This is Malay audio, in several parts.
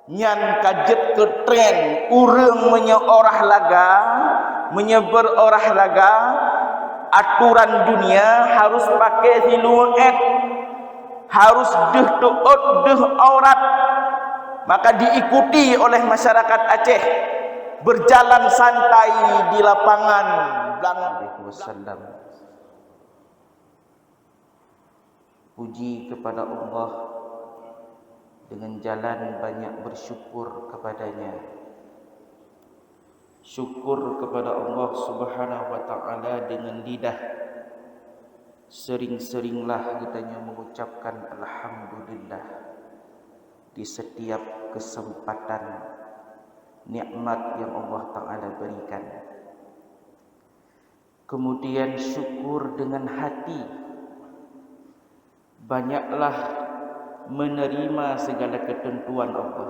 nyan kajet ke tren urang menyebar olahraga aturan dunia harus pakai siluet, harus deh aurat, maka diikuti oleh masyarakat Aceh berjalan santai di lapangan wasallam. Puji kepada Allah dengan jalan banyak bersyukur kepadanya. Syukur kepada Allah Subhanahu wa taala dengan lidah. Sering-seringlah kitanya mengucapkan alhamdulillah di setiap kesempatan nikmat yang Allah taala berikan. Kemudian syukur dengan hati. Banyaklah menerima segala ketentuan Allah,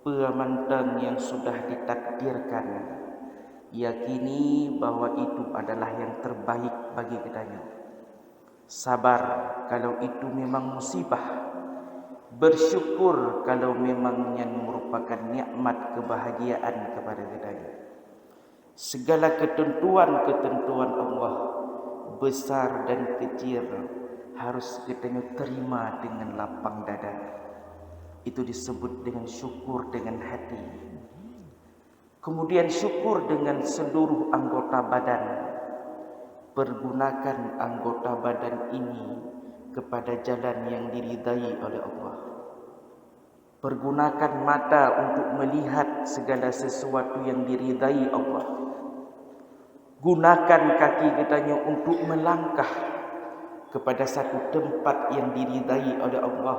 pemantang yang sudah ditakdirkan, yakini bahwa itu adalah yang terbaik bagi kitanya. Sabar kalau itu memang musibah, bersyukur kalau memang yang merupakan nikmat kebahagiaan kepada kitanya. Segala ketentuan Allah besar dan kecil harus kita terima dengan lapang dada. Itu disebut dengan syukur dengan hati. Kemudian syukur dengan seluruh anggota badan. Pergunakan anggota badan ini kepada jalan yang diridai oleh Allah. Pergunakan mata untuk melihat segala sesuatu yang diridai Allah. Gunakan kaki kitanya untuk melangkah kepada satu tempat yang diridai oleh Allah.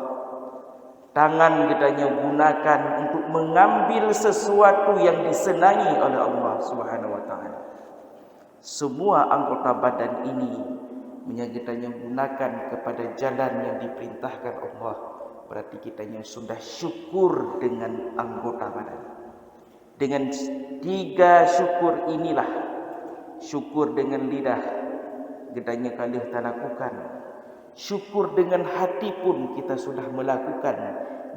Tangan kitanya gunakan untuk mengambil sesuatu yang disenangi oleh Allah Subhanahu wa taala. Semua anggota badan ini kitanya gunakan kepada jalan yang diperintahkan Allah. Berarti kitanya sudah syukur dengan anggota badan. Dengan 3 syukur inilah, syukur dengan lidah kitanya kalih kita lakukan, syukur dengan hati pun kita sudah melakukan,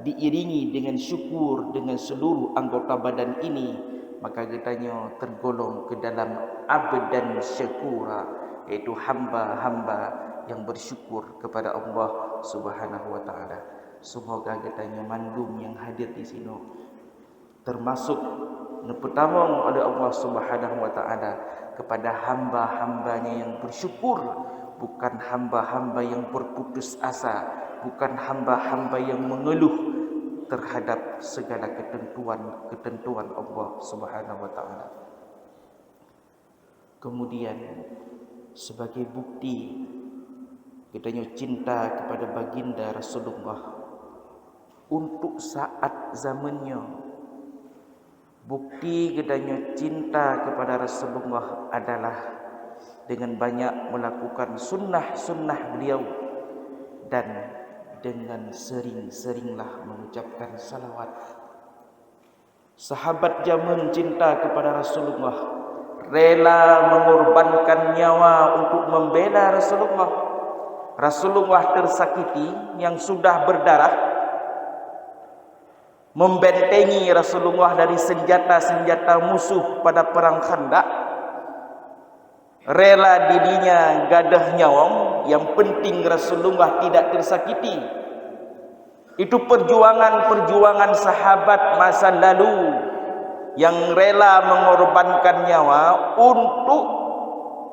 diiringi dengan syukur dengan seluruh anggota badan ini, maka kitanya tergolong ke dalam abdan syakura, yaitu hamba-hamba yang bersyukur kepada Allah Subhanahu wa taala. Semoga kitanya mandum yang hadir di sini termasuk pertama oleh Allah Subhanahu wa taala kepada hamba-hambanya yang bersyukur, bukan hamba-hamba yang berputus asa, bukan hamba-hamba yang mengeluh terhadap segala ketentuan Allah Subhanahu wa taala. Kemudian sebagai bukti kitanya cinta kepada baginda Rasulullah untuk saat zamannya, bukti kitanya cinta kepada Rasulullah adalah dengan banyak melakukan sunnah-sunnah beliau dan dengan sering-seringlah mengucapkan salawat. Sahabat zaman cinta kepada Rasulullah, rela mengorbankan nyawa untuk membela Rasulullah. Rasulullah tersakiti yang sudah berdarah, membentengi Rasulullah dari senjata-senjata musuh pada perang Khandaq. Rela dirinya gadah nyawang, yang penting Rasulullah tidak tersakiti. Itu perjuangan sahabat masa lalu yang rela mengorbankan nyawa untuk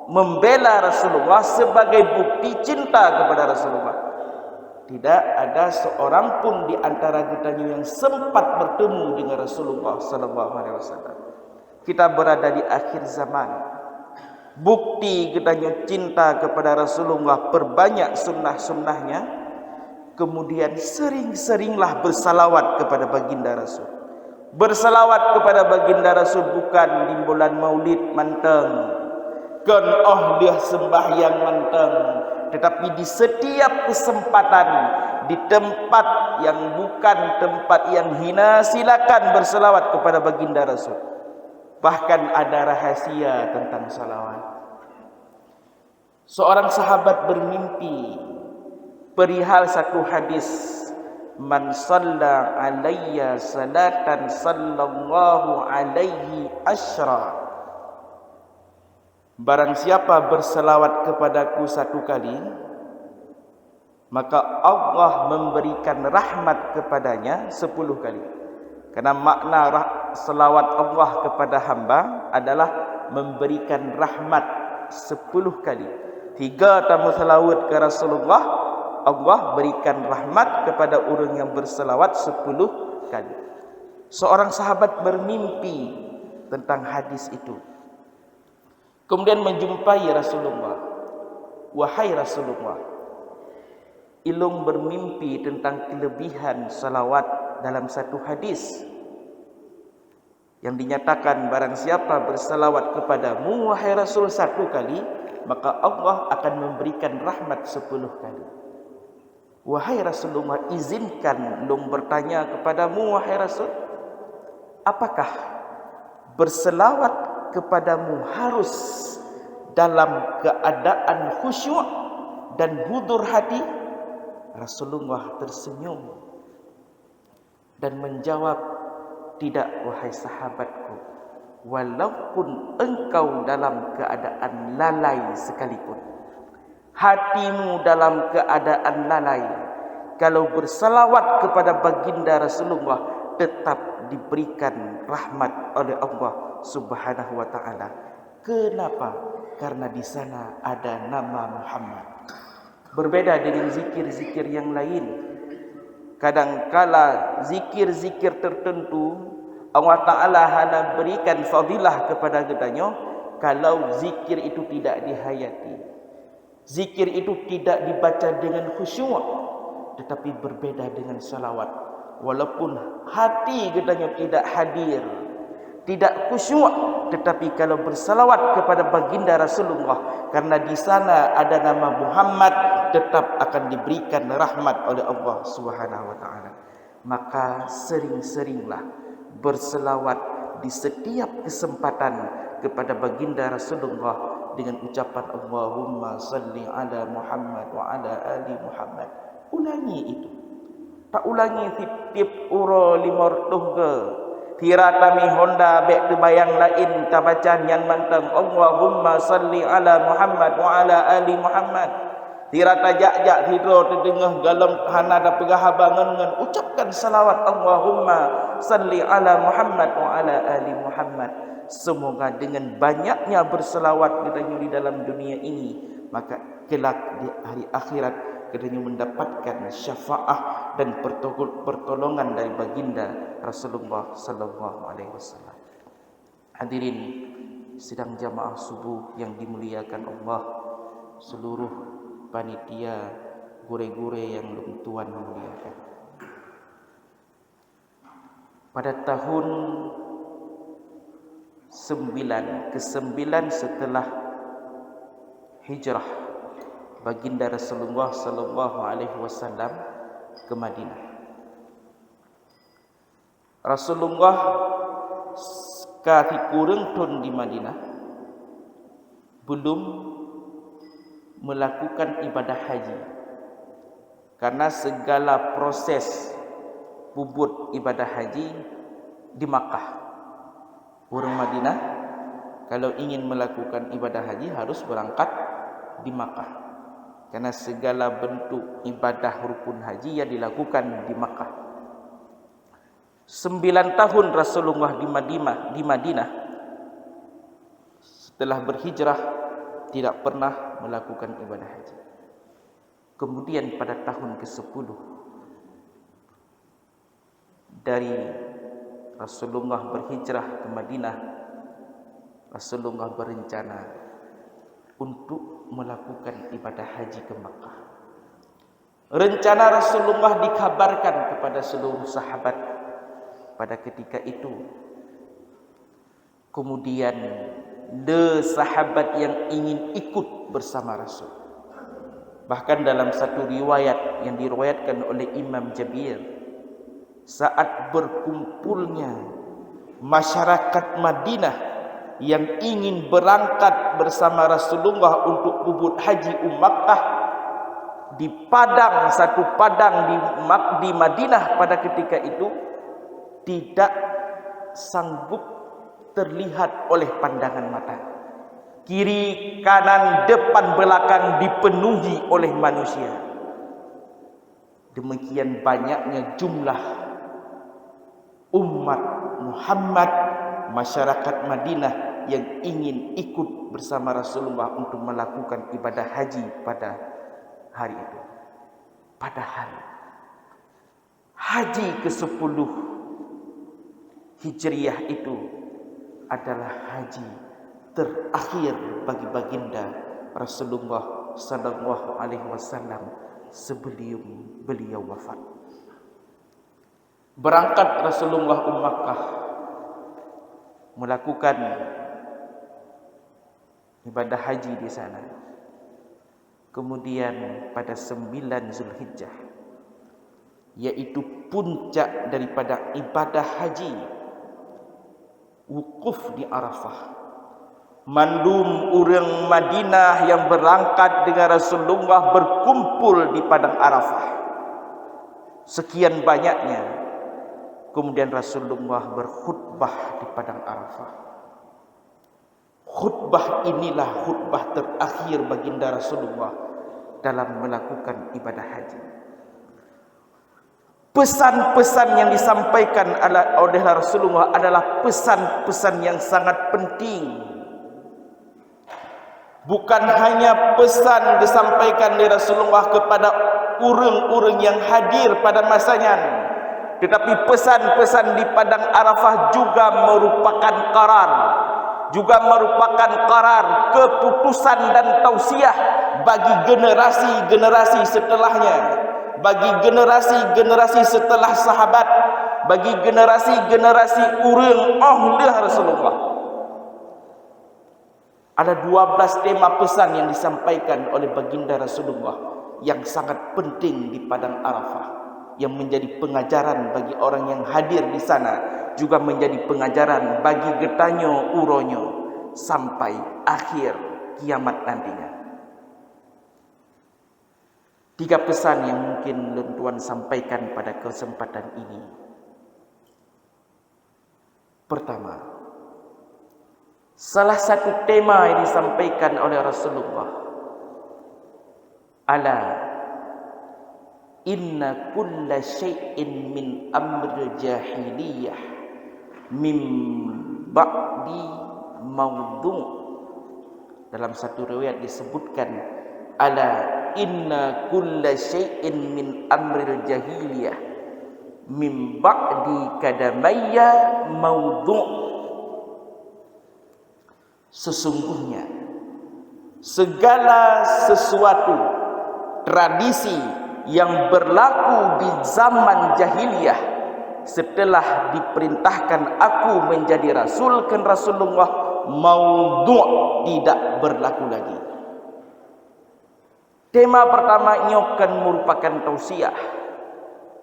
membela Rasulullah sebagai bukti cinta kepada Rasulullah. Tidak ada seorang pun di antara kita yang sempat bertemu dengan Rasulullah sallallahu alaihi wasallam. Kita berada di akhir zaman. Bukti kita cinta kepada Rasulullah, perbanyak sunnah-sunnahnya. Kemudian sering-seringlah bersalawat kepada baginda Rasul. Bersalawat kepada baginda Rasul bukan di bulan Maulid manteng, kan dia sembahyang manteng, tetapi di setiap kesempatan, di tempat yang bukan tempat yang hina, silakan berselawat kepada baginda Rasul. Bahkan ada rahasia tentang salawat. Seorang sahabat bermimpi perihal satu hadis man shalla alayya salatan sallallahu alaihi asyra. Barang siapa berselawat kepadaku 1 kali, maka Allah memberikan rahmat kepadanya 10 kali. Karena makna selawat Allah kepada hamba adalah memberikan rahmat 10 kali. 3 tamu selawat ke Rasulullah, Allah berikan rahmat kepada orang yang berselawat 10 kali. Seorang sahabat bermimpi tentang hadis itu. Kemudian menjumpai Rasulullah. Wahai Rasulullah, Ilung bermimpi tentang kelebihan salawat dalam satu hadis yang dinyatakan barang siapa bersalawat kepadamu wahai Rasul 1 kali, maka Allah akan memberikan rahmat 10 kali. Wahai Rasulullah, izinkan Ilung bertanya kepadamu wahai Rasul, apakah berselawat kepadamu harus dalam keadaan khusyuk dan hudur hati? Rasulullah tersenyum dan menjawab, tidak wahai sahabatku, walaupun engkau dalam keadaan lalai sekalipun, hatimu dalam keadaan lalai, kalau bersalawat kepada baginda Rasulullah tetap diberikan rahmat oleh Allah Subhanahu wa taala. Kenapa? Karena di sana ada nama Muhammad. Berbeda dengan zikir-zikir yang lain. Kadangkala zikir-zikir tertentu Allah Ta'ala hanya berikan fadilah kepada kitanya kalau zikir itu tidak dihayati, zikir itu tidak dibaca dengan khusyuk. Tetapi berbeda dengan salawat, walaupun hati kitanya tidak hadir, tidak khusyuk, tetapi kalau bersalawat kepada baginda Rasulullah, karena di sana ada nama Muhammad, tetap akan diberikan rahmat oleh Allah Subhanahu wa taala. Maka sering-seringlah berselawat di setiap kesempatan kepada baginda Rasulullah dengan ucapan Allahumma salli ala Muhammad wa ala ali Muhammad. Ulangi itu. Tak ulangi tip-tip uro limortuh ke tiratami Honda bek terbayang lain tabacan yang mantang Allahumma salli ala Muhammad wa ala ali Muhammad. Tirata jak-jak hidro terdengar galam hanada pegahabangan dengan ucapkan salawat Allahumma salli ala Muhammad wa ala ali Muhammad. Semoga dengan banyaknya berselawat kita di dalam dunia ini, maka kelak di hari akhirat kita mendapatkan syafaat dan pertolongan dari baginda Rasulullah sallallahu alaihi wasallam. Hadirin sidang jamaah subuh yang dimuliakan Allah, seluruh panitia, gure-gure yang lebih tuan memuliakan. Pada tahun 9 setelah hijrah baginda Rasulullah sallallahu alaihi wasallam ke Madinah, Rasulullah kaki kurang tun di Madinah belum melakukan ibadah haji, karena segala proses bubut ibadah haji di Makkah. Orang Madinah kalau ingin melakukan ibadah haji harus berangkat di Makkah, karena segala bentuk ibadah rukun haji yang dilakukan di Makkah. 9 tahun Rasulullah di Madinah setelah berhijrah tidak pernah melakukan ibadah haji. Kemudian pada tahun ke-10 dari Rasulullah berhijrah ke Madinah, Rasulullah berencana untuk melakukan ibadah haji ke Makkah. Rencana Rasulullah dikabarkan kepada seluruh sahabat pada ketika itu. Kemudian sahabat yang ingin ikut bersama Rasul. Bahkan dalam satu riwayat yang diriwayatkan oleh Imam Jabir, saat berkumpulnya masyarakat Madinah yang ingin berangkat bersama Rasulullah untuk bubut haji Makkah, di padang, satu padang di Madinah pada ketika itu tidak sanggup terlihat oleh pandangan mata. Kiri, kanan, depan, belakang dipenuhi oleh manusia. Demikian banyaknya jumlah umat Muhammad, masyarakat Madinah yang ingin ikut bersama Rasulullah untuk melakukan ibadah haji pada hari itu. Padahal haji ke-10 Hijriah itu adalah haji terakhir bagi baginda Rasulullah sallallahu alaihi wasallam sebelum beliau wafat. Berangkat Rasulullah Makkah melakukan ibadah haji di sana. Kemudian pada 9 Zulhijjah, yaitu puncak daripada ibadah haji, wukuf di Arafah. Mandum orang Madinah yang berangkat dengan Rasulullah berkumpul di padang Arafah. Sekian banyaknya. Kemudian Rasulullah berkhutbah di padang Arafah. Khutbah inilah khutbah terakhir baginda Rasulullah dalam melakukan ibadah haji. Pesan-pesan yang disampaikan oleh Rasulullah adalah pesan-pesan yang sangat penting. Bukan hanya pesan disampaikan oleh Rasulullah kepada orang-orang yang hadir pada masanya, tetapi pesan-pesan di padang Arafah juga merupakan karar, keputusan dan tausiah bagi generasi-generasi setelahnya, bagi generasi-generasi setelah sahabat, bagi generasi-generasi orang ahli Rasulullah. Ada 12 tema pesan yang disampaikan oleh baginda Rasulullah yang sangat penting di padang Arafah, yang menjadi pengajaran bagi orang yang hadir di sana, juga menjadi pengajaran bagi getanyo uronyo sampai akhir kiamat nantinya. 3 pesan yang mungkin Tuan sampaikan pada kesempatan ini. Pertama, salah satu tema yang disampaikan oleh Rasulullah, ala inna kulla syai'in min amri jahiliyah min ba'di maudhu'. Dalam satu riwayat disebutkan, ala inna kulla syai'in min amri jahiliyah min ba'di kadamayya maudhu'. Sesungguhnya segala sesuatu tradisi yang berlaku di zaman jahiliyah setelah diperintahkan aku menjadi rasul kan Rasulullah maudhu', tidak berlaku lagi. Tema pertama ini akan merupakan tausiah,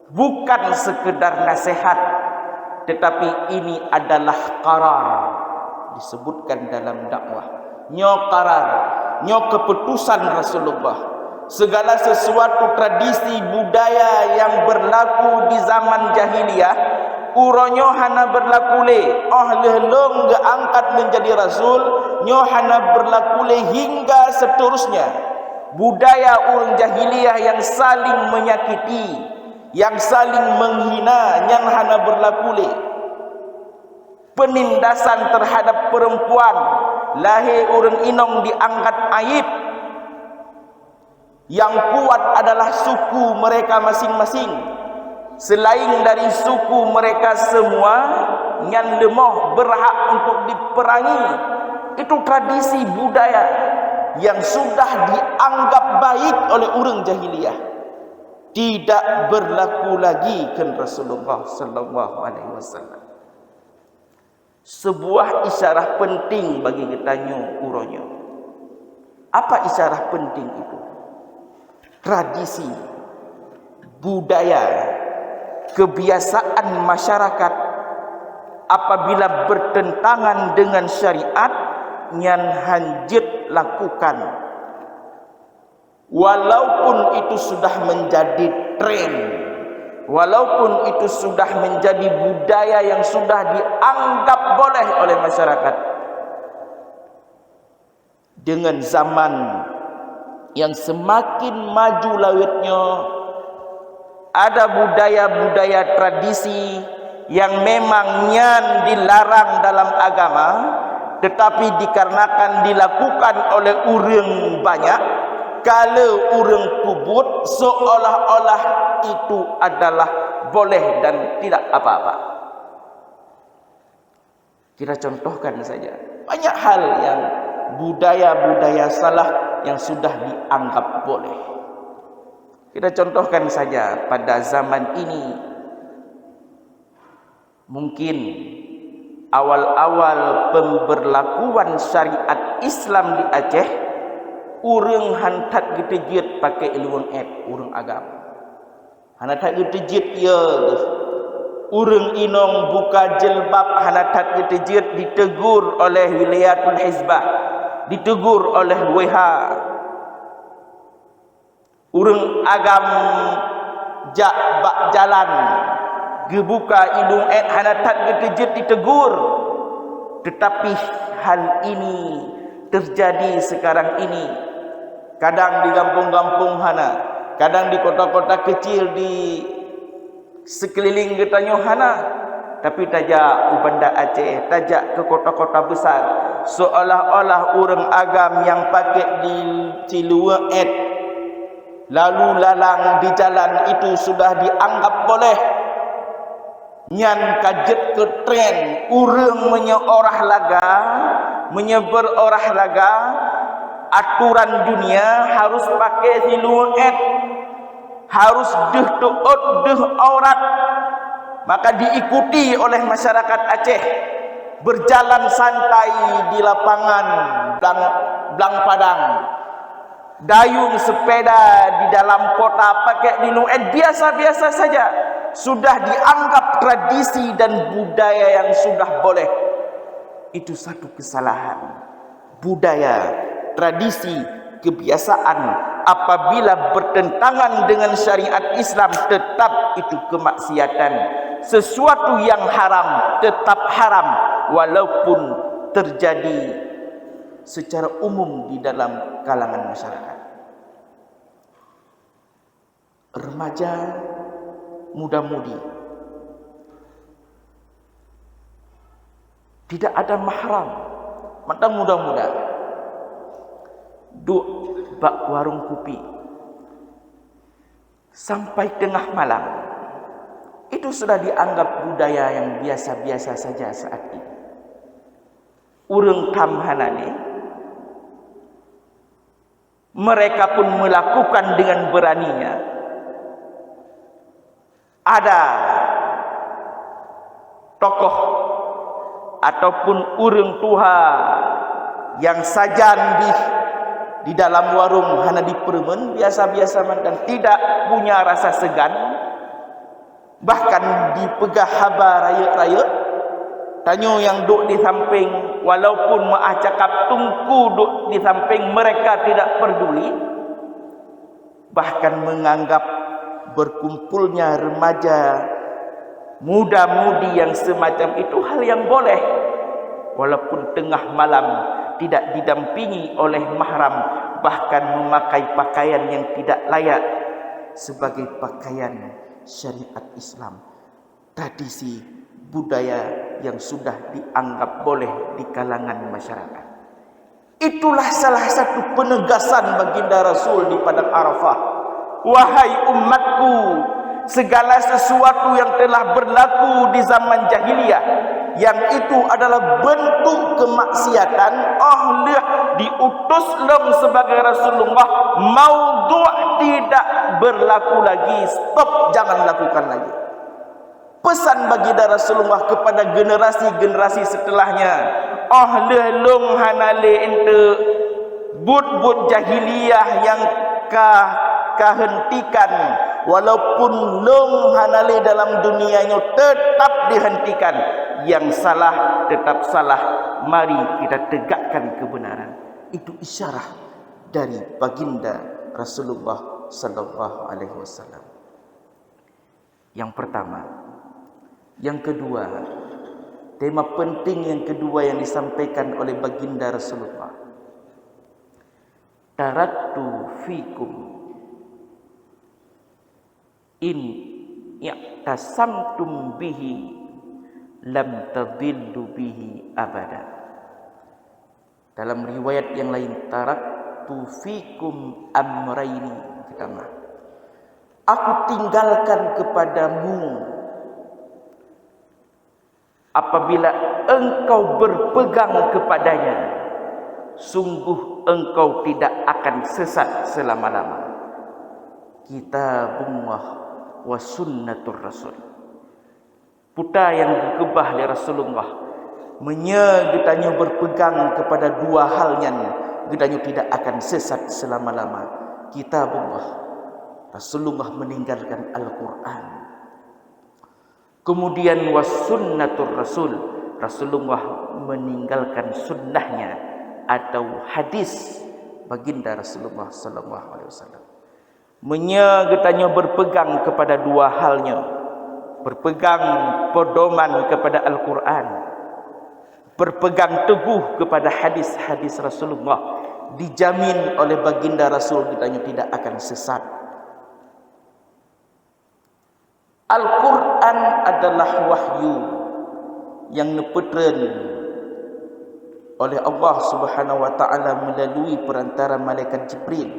bukan sekedar nasihat, tetapi ini adalah qarar. Disebutkan dalam dakwah, nyo qarar, nyo keputusan Rasulullah. Segala sesuatu tradisi budaya yang berlaku di zaman jahiliyah, uronyo hana berlaku le, lehlong geangkat menjadi rasul, nyo hana berlaku le hingga seterusnya. Budaya orang jahiliyah yang saling menyakiti, yang saling menghina, yang hana berlaku le. Penindasan terhadap perempuan, lahir orang inong diangkat aib. Yang kuat adalah suku mereka masing-masing. Selain dari suku mereka semua, yang lemah berhak untuk diperangi. Itu tradisi budaya yang sudah dianggap baik oleh orang jahiliyah. Tidak berlaku lagi kan Rasulullah sallallahu alaihi wasallam. Sebuah isyarah penting bagi kita uronyo. Apa isyarah penting itu? Tradisi, budaya, kebiasaan masyarakat apabila bertentangan dengan syariat, nyan hanjit lakukan. walaupun itu sudah menjadi tren, walaupun itu sudah menjadi budaya yang sudah dianggap boleh oleh masyarakat. Dengan zaman yang semakin maju lawitnya, ada budaya-budaya tradisi yang memang nyan dilarang dalam agama, tetapi dikarenakan dilakukan oleh orang banyak, kalau orang tubut seolah-olah itu adalah boleh dan tidak apa-apa. Kita contohkan saja banyak hal yang budaya-budaya salah yang sudah dianggap boleh. Kita contohkan saja pada zaman ini, mungkin awal-awal pemberlakuan syariat Islam di Aceh, urang hantat getejit pakai iluang urang agama. Hantat getejit ya, urang inong buka jilbab hantat getejit ditegur oleh wilayatul hizbah, ditegur oleh WH. Urang agam jak bak jalan gebuka hidung hanatat getejit ditegur. Tetapi hal ini terjadi sekarang ini, kadang di kampung-kampung hana, kadang di kota-kota kecil di sekeliling getanyo hana, tapi tajak Banda Aceh, tajak ke kota-kota besar, seolah-olah orang agam yang pakai di Cilua lalu lalang di jalan itu sudah dianggap boleh. Nyan kajet ke tren urang menyeorah laga, menyeber orah laga, aturan dunia harus pakai siluet, harus deh tuut deh aurat, maka diikuti oleh masyarakat Aceh. Berjalan santai di lapangan Blang Padang, dayung sepeda di dalam kota pakai diluet, biasa-biasa saja. Sudah dianggap tradisi dan budaya yang sudah boleh. Itu satu kesalahan. Budaya, tradisi, kebiasaan apabila bertentangan dengan syariat Islam, tetap itu kemaksiatan. Sesuatu yang haram tetap haram, walaupun terjadi secara umum di dalam kalangan masyarakat. Remaja, muda-mudi, tidak ada mahram, mantang muda-muda duk bak warung kopi sampai tengah malam. Itu sudah dianggap budaya yang biasa-biasa saja saat ini. Urang tamhanane, mereka pun melakukan dengan beraninya. Ada tokoh ataupun urang tua yang sajan di dalam warung hana dipermen biasa-biasa dan tidak punya rasa segan, bahkan dipegah haba raya-raya. Tanyo yang duk di samping, walaupun maah cakap tungku duk di samping, mereka tidak peduli, bahkan menganggap berkumpulnya remaja muda-mudi yang semacam itu hal yang boleh, walaupun tengah malam, tidak didampingi oleh mahram, bahkan memakai pakaian yang tidak layak sebagai pakaian syariat Islam. Tradisi budaya yang sudah dianggap boleh di kalangan masyarakat. Itulah salah satu penegasan baginda Rasul di padang Arafah. Wahai umatku, segala sesuatu yang telah berlaku di zaman jahiliyah, yang itu adalah bentuk kemaksiatan, Allah diutus lem sebagai Rasulullah, maudhu' tidak berlaku lagi, stop, jangan lakukan lagi. Pesan baginda Rasulullah kepada generasi-generasi setelahnya, Allah long hanale ente but-but jahiliyah yang kahentikan, walaupun long hanale dalam dunianya tetap dihentikan. Yang salah tetap salah, mari kita tegakkan kebenaran. Itu isyarah dari baginda Rasulullah sallallahu alaihi wasallam. Yang pertama. Yang kedua, tema penting yang kedua yang disampaikan oleh baginda Rasulullah. Taraktu fikum in i'tasamtum bihi lam tadillu bihi abada. Dalam riwayat yang lain, taraktu fikum amraini, kata aku tinggalkan kepadamu apabila engkau berpegang kepadanya, sungguh engkau tidak akan sesat selama-lama. Kitabullah wa sunnatur rasul. Putra yang gegabah dari Rasulullah, getanya berpegang kepada dua halnya, getanya tidak akan sesat selama-lama. Kitabullah, Rasulullah meninggalkan Al-Quran. Kemudian was sunnatur rasul, Rasulullah meninggalkan sunnahnya atau hadis baginda Rasulullah sallallahu alaihi wasallam. Getanya berpegang kepada dua halnya, berpegang pedoman kepada Al-Quran, berpegang teguh kepada hadis-hadis Rasulullah, dijamin oleh baginda Rasul kitanya tidak akan sesat. Al-Quran adalah wahyu yang nepetren oleh Allah Subhanahu wa taala melalui perantara malaikat Jibril,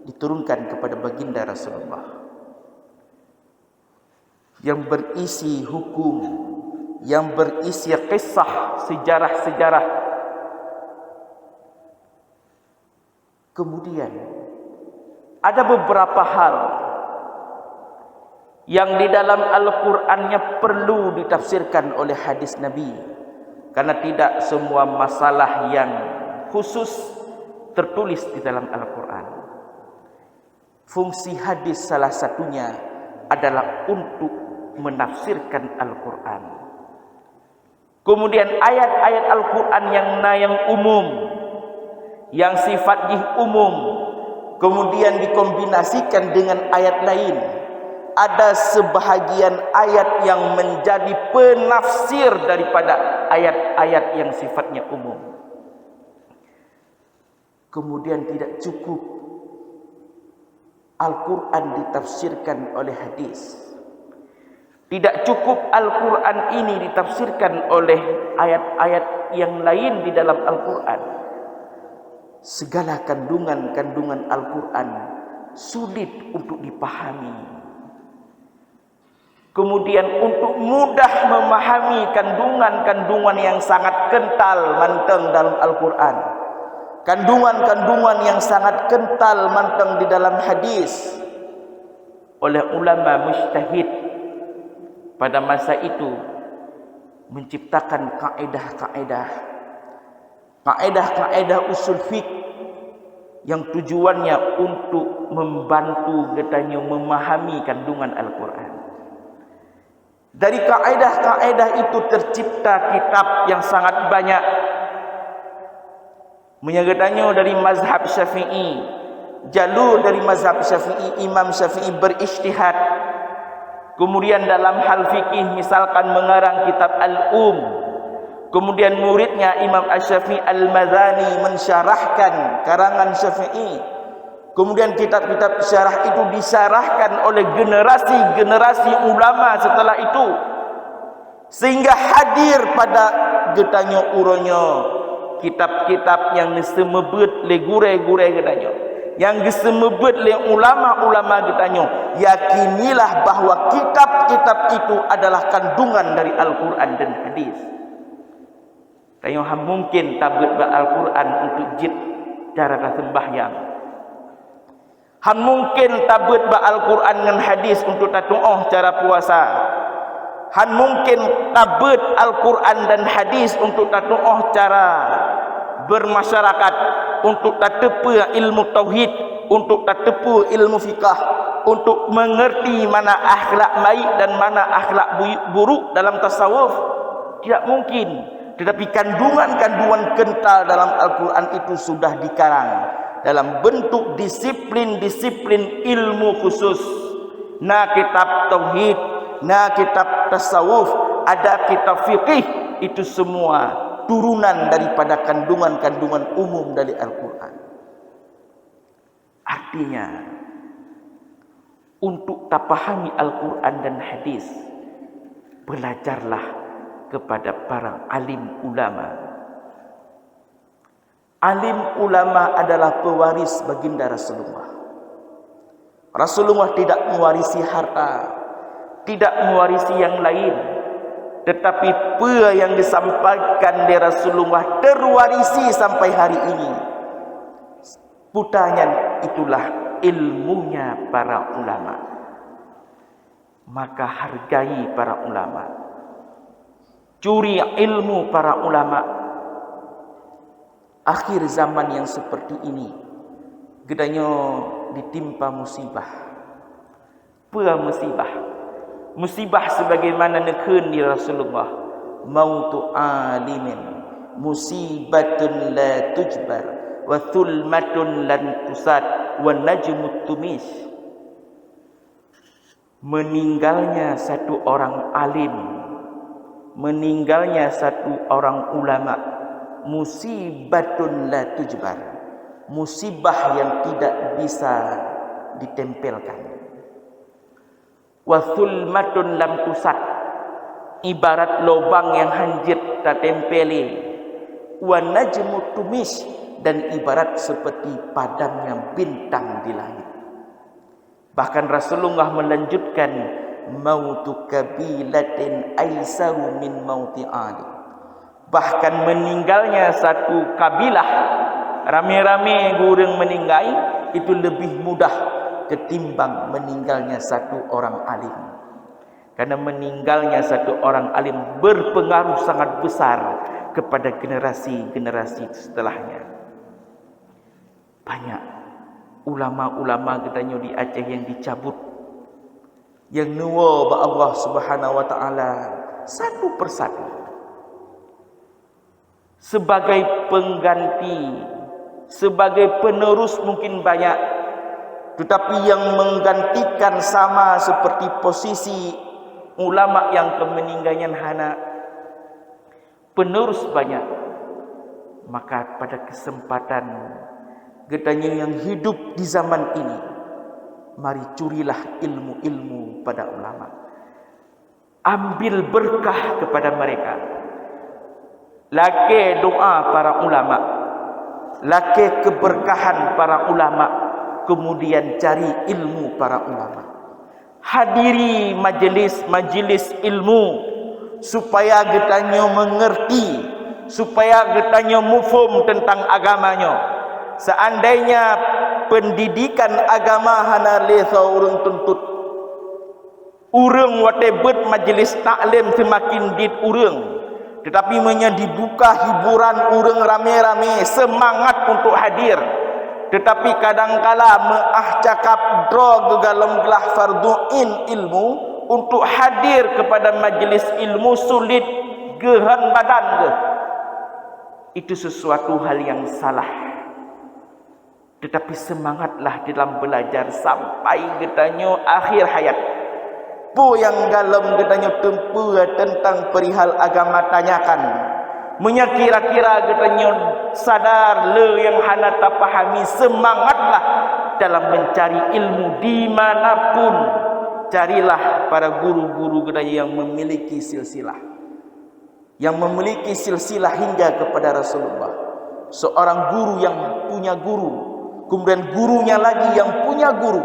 diturunkan kepada baginda Rasulullah, yang berisi hukum, yang berisi kisah, sejarah-sejarah. Kemudian ada beberapa hal yang di dalam Al-Qur'annya perlu ditafsirkan oleh hadis Nabi, karena tidak semua masalah yang khusus tertulis di dalam Al-Qur'an. Fungsi hadis salah satunya adalah untuk menafsirkan Al-Quran. Kemudian ayat-ayat Al-Quran yang umum, yang sifatnya umum, kemudian dikombinasikan dengan ayat lain. Ada sebahagian ayat yang menjadi penafsir daripada ayat-ayat yang sifatnya umum. Kemudian tidak cukup Al-Quran ditafsirkan oleh hadis. Tidak cukup Al-Quran ini ditafsirkan oleh ayat-ayat yang lain di dalam Al-Quran. Segala kandungan-kandungan Al-Quran sulit untuk dipahami. Kemudian untuk mudah memahami kandungan-kandungan yang sangat kental manteng dalam Al-Quran, kandungan-kandungan yang sangat kental manteng di dalam hadis, oleh ulama mujtahid pada masa itu menciptakan kaedah usul fiqh yang tujuannya untuk membantu getanya memahami kandungan Al-Quran. Dari kaedah itu tercipta kitab yang sangat banyak, menyagatanya dari mazhab Syafi'i, jalur dari mazhab Syafi'i. Imam Syafi'i berijtihad. Kemudian dalam hal fikih misalkan mengarang kitab Al-Um. Kemudian muridnya Imam Asy-Syafi'i Al-Madzani mensyarahkan karangan Syafi'i. Kemudian kitab-kitab syarah itu disyarahkan oleh generasi-generasi ulama setelah itu, sehingga hadir pada getanya uronya kitab-kitab yang disemebut le gure-gure getanya, yang disemebut le ulama-ulama getanya. Yakinilah bahwa kitab-kitab itu adalah kandungan dari Al-Quran dan hadis. Tayo mungkin tabut Al-Quran untuk jid cara sembahyang. Han mungkin tabut Al-Quran dengan hadis untuk tatu'oh cara puasa. Han mungkin tabut Al-Quran dan hadis untuk tatu'oh cara bermasyarakat, untuk tatepu ilmu tauhid, untuk tatepu ilmu fikah, untuk mengerti mana akhlak baik dan mana akhlak buruk dalam tasawuf. Tidak mungkin. Tetapi kandungan-kandungan kental dalam Al-Quran itu sudah dikarang, dalam bentuk disiplin-disiplin ilmu khusus. Na kitab tauhid, na kitab tasawuf, ada kitab fiqih, itu semua turunan daripada kandungan-kandungan umum dari Al-Quran. Artinya, untuk tak pahami Al-Quran dan hadis, belajarlah kepada para alim ulama. Alim ulama adalah pewaris baginda Rasulullah. Rasulullah tidak mewarisi harta, tidak mewarisi yang lain, tetapi apa yang disampaikan dari Rasulullah terwarisi sampai hari ini. Putanya itulah ilmunya para ulama. Maka hargai para ulama, curi ilmu para ulama. Akhir zaman yang seperti ini, gedanya ditimpa musibah. Apa musibah? Musibah sebagaimana nekun di Rasulullah, mautu alimin musibatun la tujbar wa thulmatun lan tusad wa najmut tumis. Meninggalnya satu orang alim, meninggalnya satu orang ulama, musibatun la tujbar, musibah yang tidak bisa ditempelkan. Wa thulmatun lam tusad, ibarat lubang yang hanjit tak tempeli. Wa najmut tumis, dan ibarat seperti padamnya bintang di langit. Bahkan Rasulullah melanjutkan, mautu kabilatin aisaru min mauti ali. Bahkan meninggalnya satu kabilah, rame-rame gureng meninggal, itu lebih mudah ketimbang meninggalnya satu orang alim. Karena meninggalnya satu orang alim berpengaruh sangat besar kepada generasi-generasi setelahnya. Banyak ulama-ulama katanya di Aceh yang dicabut, yang nuwa ba Allah Subhanahu wa taala satu persatu sebagai pengganti, sebagai penerus mungkin banyak, tetapi yang menggantikan sama seperti posisi ulama yang kemeninggalnya hana penerus banyak. Maka pada kesempatan gedanya yang hidup di zaman ini, mari curilah ilmu-ilmu pada ulama, ambil berkah kepada mereka. Laki doa para ulama, laki keberkahan para ulama, kemudian cari ilmu para ulama. Hadiri majelis-majelis ilmu supaya getanya mengerti, supaya getanya mufhum tentang agamanya. Seandainya pendidikan agama hana lesa urang tuntut, urang watebet majelis taklim semakin dit urang, tetapi dibuka hiburan urang rame-rame semangat untuk hadir. Tetapi kadangkala cakap dro gegalam gelah fardu'in ilmu untuk hadir kepada majelis ilmu sulit gehan badan ke. Itu sesuatu hal yang salah. Tetapi semangatlah dalam belajar sampai getanya akhir hayat. Po yang dalam getanya tempu tentang perihal agama tanyakan. Menyakira-kira getanya sadar le yang hana tak pahami, semangatlah dalam mencari ilmu dimanapun. Carilah para guru-guru getanya yang memiliki silsilah, yang memiliki silsilah hingga kepada Rasulullah. Seorang guru yang punya guru, kemudian gurunya lagi yang punya guru.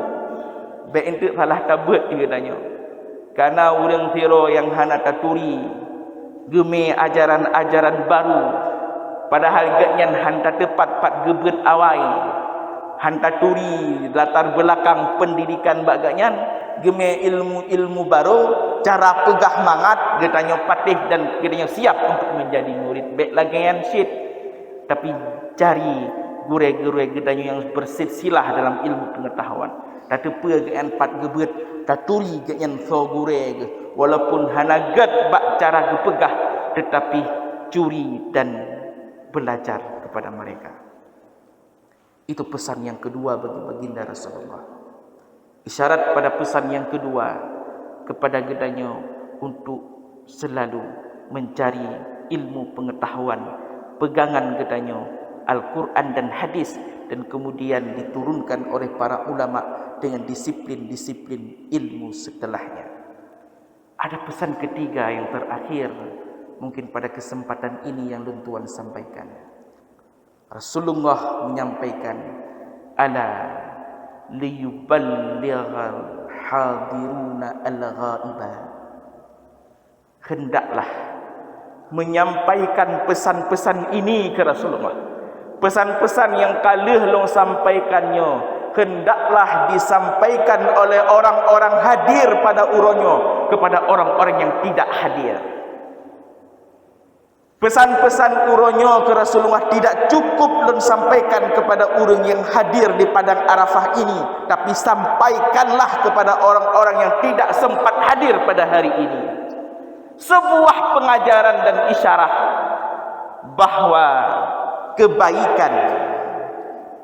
Baik itu salah tabut katanya. Karena orang tiro yang hana taturi geme ajaran-ajaran baru, padahal gatnya hanta tepat pat gebet awai, hanta turi latar belakang pendidikan baganya, geme ilmu-ilmu baru, cara pegah mangat getanya patih dan getanya siap untuk menjadi murid. Baik lagi yang syit, tapi cari gure-gure getanya yang bersilsilah dalam ilmu pengetahuan. Tak tepa gean pat gebet, tak turi gean so gure, walaupun hana get bak cara gepegah, tetapi curi dan belajar kepada mereka. Itu pesan yang kedua bagi baginda Rasulullah. Isyarat pada pesan yang kedua kepada gedanya untuk selalu mencari ilmu pengetahuan, pegangan gedanya Al-Quran dan hadis, dan kemudian diturunkan oleh para ulama dengan disiplin-disiplin ilmu setelahnya. Ada pesan ketiga yang terakhir mungkin pada kesempatan ini yang Tuan sampaikan. Rasulullah menyampaikan, ala liyuballighal hadiruna al-ghaiba. Hendaklah menyampaikan pesan-pesan ini ke Rasulullah. Pesan-pesan yang kalih long sampaikannya hendaklah disampaikan oleh orang-orang hadir pada uronyo kepada orang-orang yang tidak hadir. Pesan-pesan uronyo ke Rasulullah tidak cukup long sampaikan kepada orang yang hadir di padang Arafah ini, tapi sampaikanlah kepada orang-orang yang tidak sempat hadir pada hari ini. Sebuah pengajaran dan isyarat bahwa kebaikan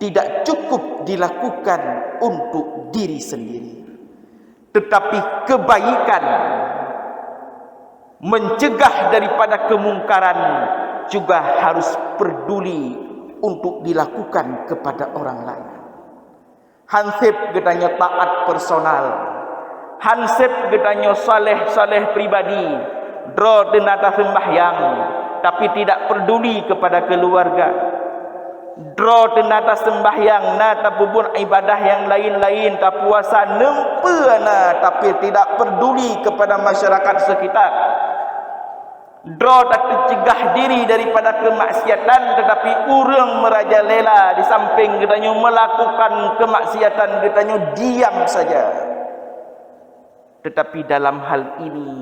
tidak cukup dilakukan untuk diri sendiri, tetapi kebaikan mencegah daripada kemungkaran juga harus peduli untuk dilakukan kepada orang lain. Hansip gedanya taat personal, hansip gedanya saleh-saleh pribadi, dro denata sembahyang tapi tidak peduli kepada keluarga, dro denata sembahyang nata bubur ibadah yang lain-lain, tak puasa nempena tapi tidak peduli kepada masyarakat sekitar. Dro tak tercegah diri daripada kemaksiatan, tetapi urang merajalela di samping katanya melakukan kemaksiatan, katanya diam saja. Tetapi dalam hal ini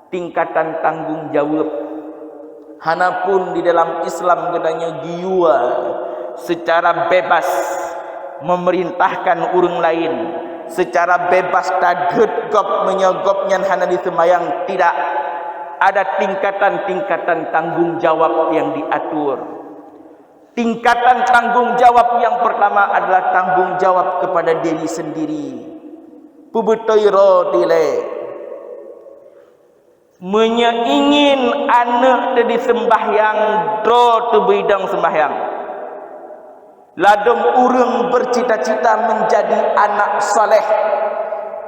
tingkatan tanggung jawab hanapun di dalam Islam katanya giwa secara bebas memerintahkan orang lain, secara bebas tadet gop menyogopnya hana di semayang. Tidak ada tingkatan-tingkatan tanggung jawab yang diatur. Tingkatan tanggung jawab yang pertama adalah tanggung jawab kepada diri sendiri. Pubetoiro dile menyeingin anak tadi sembahyang dro tu bidang sembahyang. Ladom urang bercita-cita menjadi anak saleh,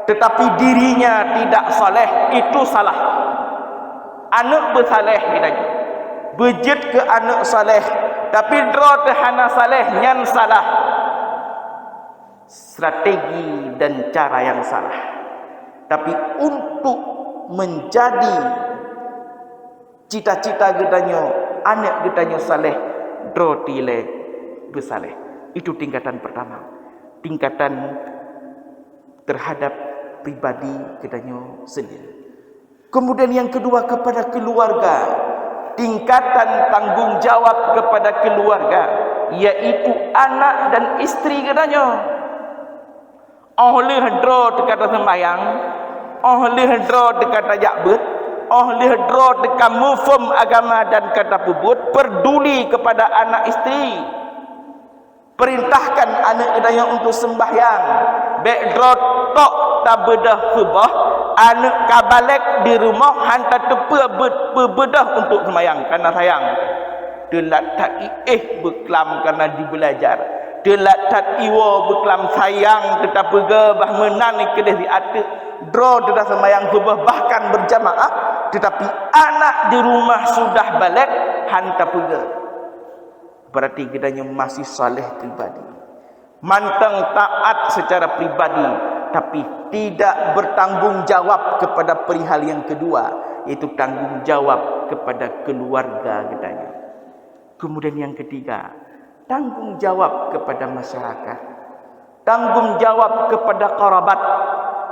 tetapi dirinya tidak saleh, itu salah. Anak bersaleh katanya, bejit ke anak saleh, tapi dro tehana saleh nyan salah. Strategi dan cara yang salah. Tapi untuk menjadi cita-cita gedanya anak gedanya saleh, dro tile bersaleh. Itu tingkatan pertama, tingkatan terhadap pribadi gedanya sendiri. Kemudian yang kedua kepada keluarga, tingkatan tanggung jawab kepada keluarga, yaitu anak dan istri gedanya. Oleh dro dekat sembahyang, oleh dro dekat yakbet, oleh dro dekat mufum agama dan kata pubut, peduli kepada anak istri. Perintahkan anak kedanya untuk sembahyang. Backdrop tok tabedah subah, anak kabalek di rumah hantar bedah untuk sembahyang karena sayang. Delat tak berkelam karena dibelajar. Delat tak iwo berkelam sayang tetap begabah menang kedih di atas. Draw dedah sembahyang subah bahkan berjamaah, tetapi anak di rumah sudah balik hantar pega. Berarti kitanya masih saleh pribadi, mantang taat secara pribadi, tapi tidak bertanggung jawab kepada perihal yang kedua, yaitu tanggung jawab kepada keluarga kitanya. Kemudian yang ketiga, tanggung jawab kepada masyarakat, tanggung jawab kepada kerabat,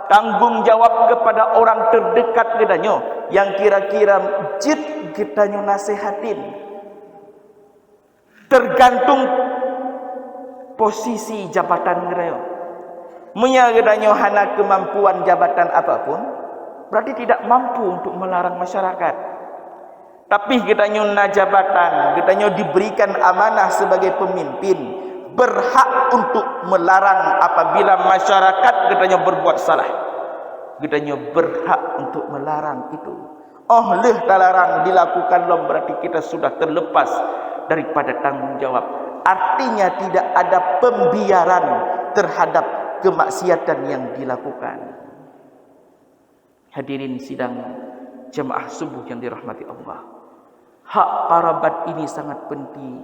tanggung jawab kepada orang terdekat kitanya yang kira-kira jid kitanya nasihatin. Tergantung posisi jabatan kita. Menyagadanya hana kemampuan jabatan apapun, berarti tidak mampu untuk melarang masyarakat. Tapi kita nyuna jabatan, kita diberikan amanah sebagai pemimpin, berhak untuk melarang apabila masyarakat kita berbuat salah. Kita berhak untuk melarang itu. Oh, leh talarang dilakukan loh, berarti kita sudah terlepas daripada tanggung jawab. Artinya tidak ada pembiaran terhadap kemaksiatan yang dilakukan. Hadirin sidang jemaah subuh yang dirahmati Allah. Hak karabat ini sangat penting.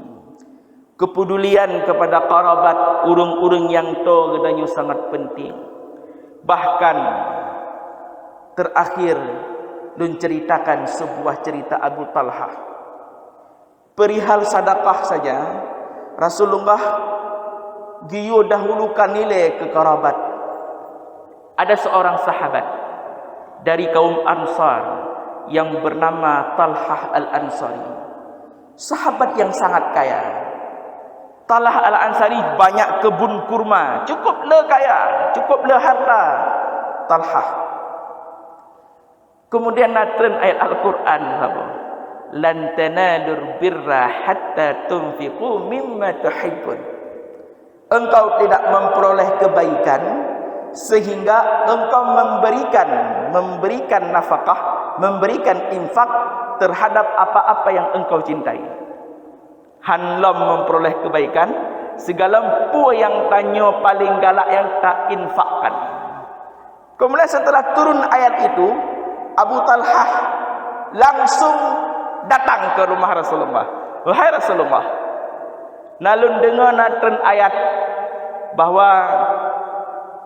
Kepedulian kepada karabat, urung-urung yang to gedanya sangat penting. Bahkan terakhir lun ceritakan sebuah cerita Abu Talhah. Perihal sedekah saja, Rasulullah giyo dahulukan nilai ke karabat. Ada seorang sahabat dari kaum Ansar yang bernama Talhah Al-Ansari. Sahabat yang sangat kaya. Talhah Al-Ansari banyak kebun kurma, cukup le kaya, cukup le harta Talhah. Kemudian natren ayat Al-Quran apa? Lan tanalur birra hatta tunfiqu mimma tuhibbun. Engkau tidak memperoleh kebaikan sehingga engkau memberikan nafkah, memberikan infak terhadap apa-apa yang engkau cintai. Hanlam memperoleh kebaikan segala pu yang tanya paling galak yang tak infakkan. Kemudian setelah turun ayat itu, Abu Talhah langsung datang ke rumah Rasulullah. Wahai Rasulullah, nalun dengar natren ayat bahwa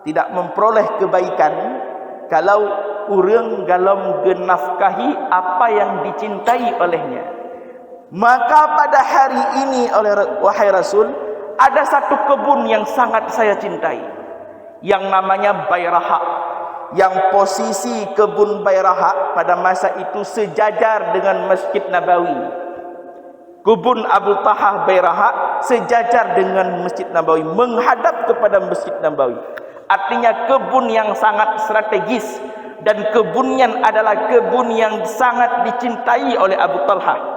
tidak memperoleh kebaikan kalau urang galom genafkahi apa yang dicintai olehnya. Maka pada hari ini wahai Rasul, ada satu kebun yang sangat saya cintai, yang namanya Bairaha, yang posisi kebun Bairaha pada masa itu sejajar dengan Masjid Nabawi. Kebun Abu Talhah Bairaha sejajar dengan Masjid Nabawi, menghadap kepada Masjid Nabawi. Artinya kebun yang sangat strategis, dan kebunnya adalah kebun yang sangat dicintai oleh Abu Talhah.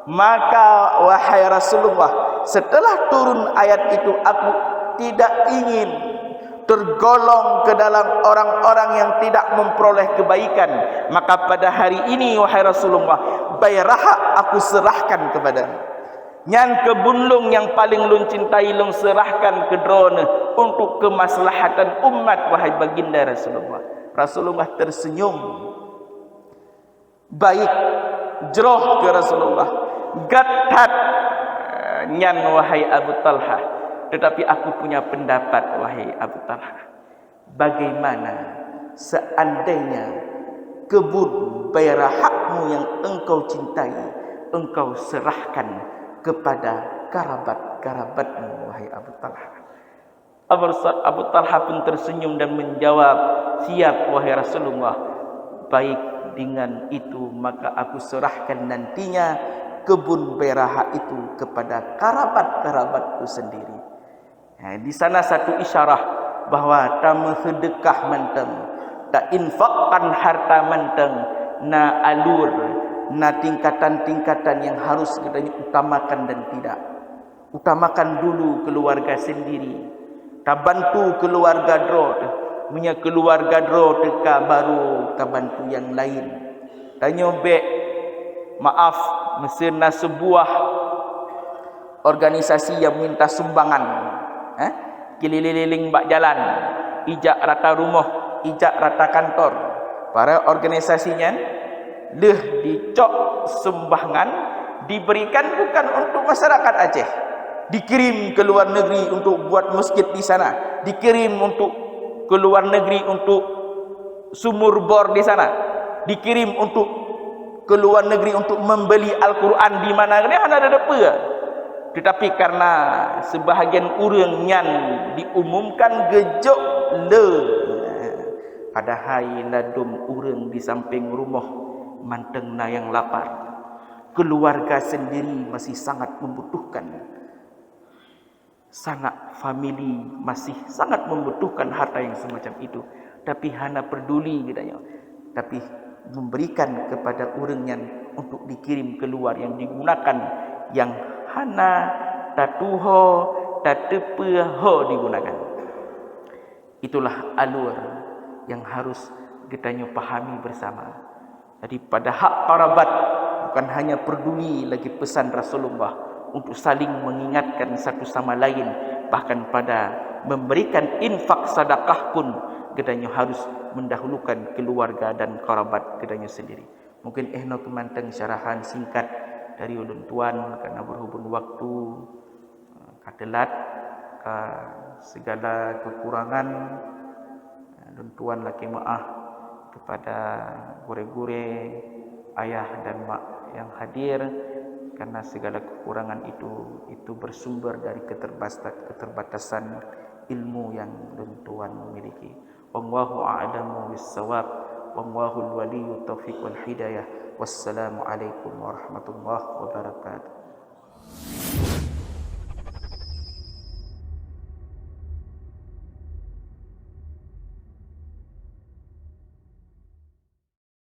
Maka wahai Rasulullah, setelah turun ayat itu, aku tidak ingin tergolong ke dalam orang-orang yang tidak memperoleh kebaikan. Maka pada hari ini wahai Rasulullah, Bairaha aku serahkan kepadamu. Nyan kebunlung yang paling lun cintai lung serahkan ke drone untuk kemaslahatan umat wahai baginda Rasulullah. Rasulullah tersenyum baik jeroh ke Rasulullah. Gatat nyan wahai Abu Talhah, tetapi aku punya pendapat wahai Abu Talhah. Bagaimana seandainya kebun Bairahakmu yang engkau cintai engkau serahkan kepada kerabat-kerabatmu wahai Abu Talhah. Abu Talhah pun tersenyum dan menjawab, siap wahai Rasulullah, baik dengan itu maka aku serahkan nantinya kebun Bairaha itu kepada kerabat-kerabatku sendiri. Di sana satu isyarah bahwa tamu sedekah menteng, tak infakkan harta menteng, na alur, na tingkatan-tingkatan yang harus kita utamakan dan tidak. Utamakan dulu keluarga sendiri. Tak bantu keluarga dro, punya keluarga dro teka baru tak bantu yang lain. Tanya be, maaf, mesena sebuah organisasi yang minta sumbangan, keliling-liling bak jalan, ijak rata rumah, ijak rata kantor. Para organisasinya leh dicok sumbangan diberikan bukan untuk masyarakat Aceh, dikirim ke luar negeri untuk buat masjid di sana, dikirim untuk ke luar negeri untuk sumur bor di sana, dikirim untuk ke luar negeri untuk membeli Al-Quran di mana ni ada apa. Tetapi karena sebahagian urang nyan diumumkan gejok le pada hari ladum urang di samping rumah manteng na yang lapar, keluarga sendiri masih sangat membutuhkan, sanak famili masih sangat membutuhkan harta yang semacam itu, tapi hana peduli katanya. Tapi memberikan kepada orang yang untuk dikirim keluar, yang digunakan yang hana tatuho tatepeho digunakan. Itulah alur yang harus kita pahami bersama. Jadi pada hak karabat bukan hanya peduli lagi pesan Rasulullah untuk saling mengingatkan satu sama lain, bahkan pada memberikan infak sedekah pun kita harus mendahulukan keluarga dan karabat kita sendiri. Mungkin ehno kemanteng syarahan singkat dari ulun tuan karena berhubung waktu katelat ke segala kekurangan. Dan tuan laki maaf kepada gure-gure, ayah dan mak yang hadir, karena segala kekurangan itu bersumber dari keterbatasan ilmu yang tuan miliki. Wallahu a'lamu bis-shawab, wallahu al-waliyyu taufiq wal hidayah. Wassalamu alaikum warahmatullahi wabarakatuh.